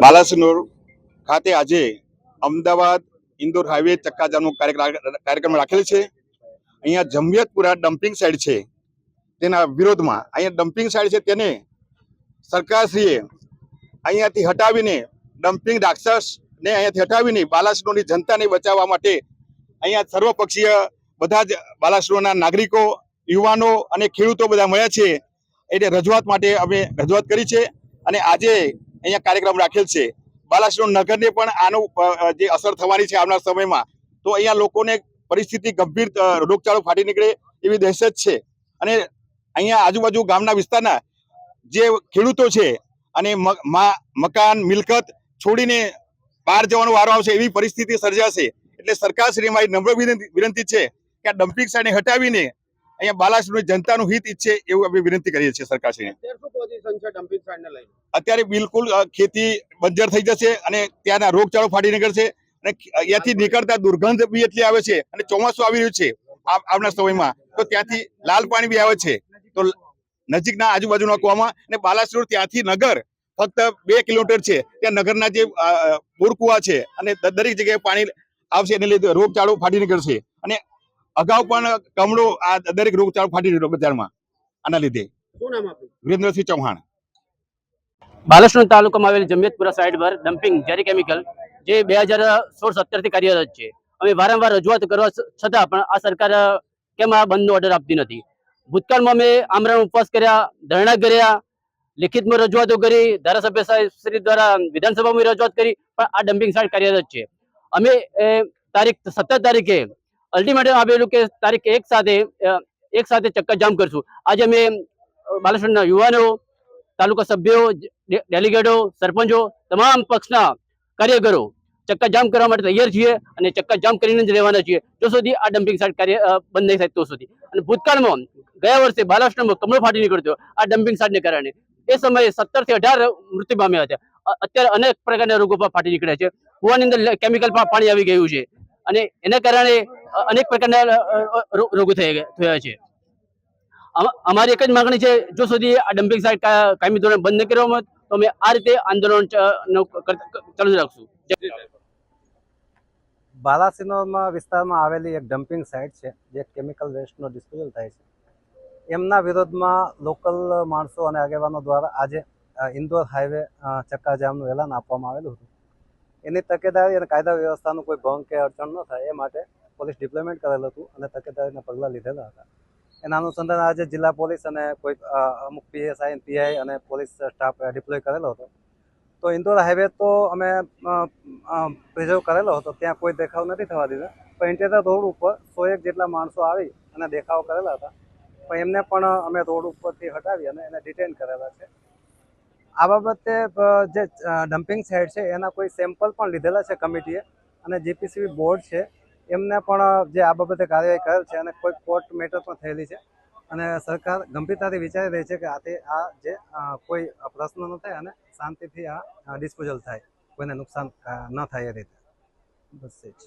બાલાસિનોર ખાતે આજે અમદાવાદ ઇન્દોર હાઈવે ચક્કાજામનો કાર્યક્રમ રાખેલ છે। અહીંયા જમિયતપુરા ડમ્પિંગ સાઇટ છે તેના વિરોધમાં અહીંયા ડમ્પિંગ સાઇટ છે તેને સરકારશ્રીએ અહીંયાથી હટાવીને ડમ્પિંગ રાક્ષસને અહીંયાથી હટાવીને બાલાસિનોરની જનતાને બચાવવા માટે અહીંયા સર્વપક્ષીય બધા જ બાલાસિનોરના નાગરિકો, યુવાનો અને ખેડૂતો બધા મળ્યા છે। એટલે રજૂઆત માટે અમે રજૂઆત કરી છે અને આજે અહીંયા કાર્યક્રમ રાખેલ છે। બાલાસિનોર નગરને પણ આનું જે અસર થવાની છે આવનાર સમયમાં, તો અહીંયા લોકોને પરિસ્થિતિ ગંભીર રોગચાળો ફાટી નીકળે એવી દહેશત છે અને અહીંયા આજુબાજુ ગામના વિસ્તારના જે ખેડૂતો છે અને મકાન મિલકત છોડીને બહાર જવાનો વારો આવશે એવી પરિસ્થિતિ સર્જાશે। એટલે સરકારશ્રી મારી નમ્ર વિનંતી છે કે આ ડમ્પિંગ સાઇટને હટાવીને અહીંયા બાલાસિનોર જનતાનું હિત ઈચ્છે એવું અમે વિનંતી કરીએ છીએ સરકારશ્રીને। અત્યારે બિલકુલ ખેતી બંજર થઈ જશે અને ત્યાંના રોગચાળો ફાટી નીકળશે અને અહીંયાથી નીકળતા દુર્ગંધ બી એટલી આવે છે અને ચોમાસું આવી રહ્યું છે આવનાર સમયમાં, તો ત્યાંથી લાલ પાણી બી આવે છે। તો નજીકના આજુબાજુના કુવામાં અને બાલાસિનોર ત્યાંથી નગર ફક્ત 2 કિલોમીટર છે। ત્યાં નગરના જે બોર કુવા છે અને દરેક જગ્યાએ પાણી આવશે એને લીધે રોગચાળો ફાટી નીકળશે અને અગાઉ પણ કમળો આ દરેક રોગચાળો ફાટી નીકળ્યો બજારમાં આના લીધે। શું નામ આપનું? વિરેન્દ્રસિંહ ચૌહાણ। બાલાસિનોર તાલુકામાં આવેલ જમિયતપુરા સાઇટ પર ડમ્પિંગ ઝેરી કેમિકલ જે 2016-17 થી કાર્યરત છે। અમે વારંવાર રજૂઆત કરવા છતાં પણ આ સરકાર કેમ આ બંધનો ઓર્ડર આપતી નથી। ભૂતકાળમાં અમે આમરણ ઉપવાસ કર્યા, ધરણા કર્યા, લિખિતમાં રજૂઆતો કરી, ધારાસભ્ય શ્રી દ્વારા વિધાનસભામાં રજૂઆત કરી, પણ આ ડમ્પિંગ સાઇટ કાર્યરત છે। અમે તારીખ 17 તારીખે અલ્ટિમેટમ આપેલું કે તારીખ 1 સાથે ચક્કાજામ કરશું। આજે અમે બાલાસિનોરના યુવાનો, તાલુકા સભ્યો, ડેલિગેટો, સરપંચો, તમામ પક્ષના કાર્યકરો ચક્કાજામ કરવા માટે તૈયાર છીએ અને ચક્કાજામ કરીને જ રહેવાના છીએ જો સુધી આ ડમ્પિંગ સાઇટ બંધ નહીં થાય તો સુધી। અને ભૂતકાળમાં ગયા વર્ષે બાલાસિનોરમાં કમળો ફાટી નીકળ્યો આ ડમ્પિંગ સાઇટને કારણે। એ સમયે 17 થી 18 મૃત્યુ પામ્યા હતા। અત્યારે અનેક પ્રકારના રોગો ફાટી નીકળ્યા છે। કુવાની અંદર કેમિકલ પાણી આવી ગયું છે અને એના કારણે અનેક પ્રકારના રોગો થયા છે। અમારી એક જ માંગણી છે, જો સુધી આ ડમ્પિંગ સાઇટ કાયમી ધોરણે બંધ નહીં કરવામાં તો અમે આ રીતે આંદોલન ચાલુ રાખશું। બાલાસિનોરમાં વિસ્તારમાં આવેલી એક ડમ્પિંગ સાઇટ છે જે કેમિકલ વેસ્ટનો ડિસ્પોઝલ થાય છે, એમના વિરોધમાં લોકલ માણસો અને આગેવાનો દ્વારા આજે ઇન્દોર હાઈવે ચક્કાજામનું એલાન આપવામાં આવેલું હતું। એની તકેદારી અને કાયદા વ્યવસ્થાનું કોઈ ભંગ કે અડચણ ન થાય એ માટે પોલીસ ડિપ્લોયમેન્ટ કરેલું હતું અને તકેદારીના પગલાં લીધેલા હતા। એના અનુસંધાને આજે જિલ્લા પોલીસ અને કોઈ અમુક PSI, PI અને પોલીસ સ્ટાફ ડિપ્લોય કરેલો હતો। તો ઇન્દોર હાઈવે તો અમે પ્રિઝર્વ કરેલો હતો, ત્યાં કોઈ દેખાવ નથી થવા દીધા, પણ ઇન્ટિરિયર રોડ ઉપર 101 જેટલા માણસો આવી અને દેખાવ કરેલા હતા, પણ એમને પણ અમે રોડ ઉપરથી હટાવી અને એને ડિટેન કરેલા છે। આ બાબતે જે ડમ્પિંગ સાઇટ છે એના કોઈ સેમ્પલ પણ લીધેલા છે કમિટીએ અને GPCB બોર્ડ છે એમને પણ જે આ બાબતે કાર્યવાહી કરેલ છે અને કોઈ કોર્ટ મેટર પણ થયેલી છે અને સરકાર ગંભીરતાથી વિચારી રહી છે કે આ જે કોઈ પ્રશ્ન ન થાય અને શાંતિથી આ ડિસ્પોઝલ થાય, કોઈને નુકસાન ન થાય એ રીતે। બસ એ જ।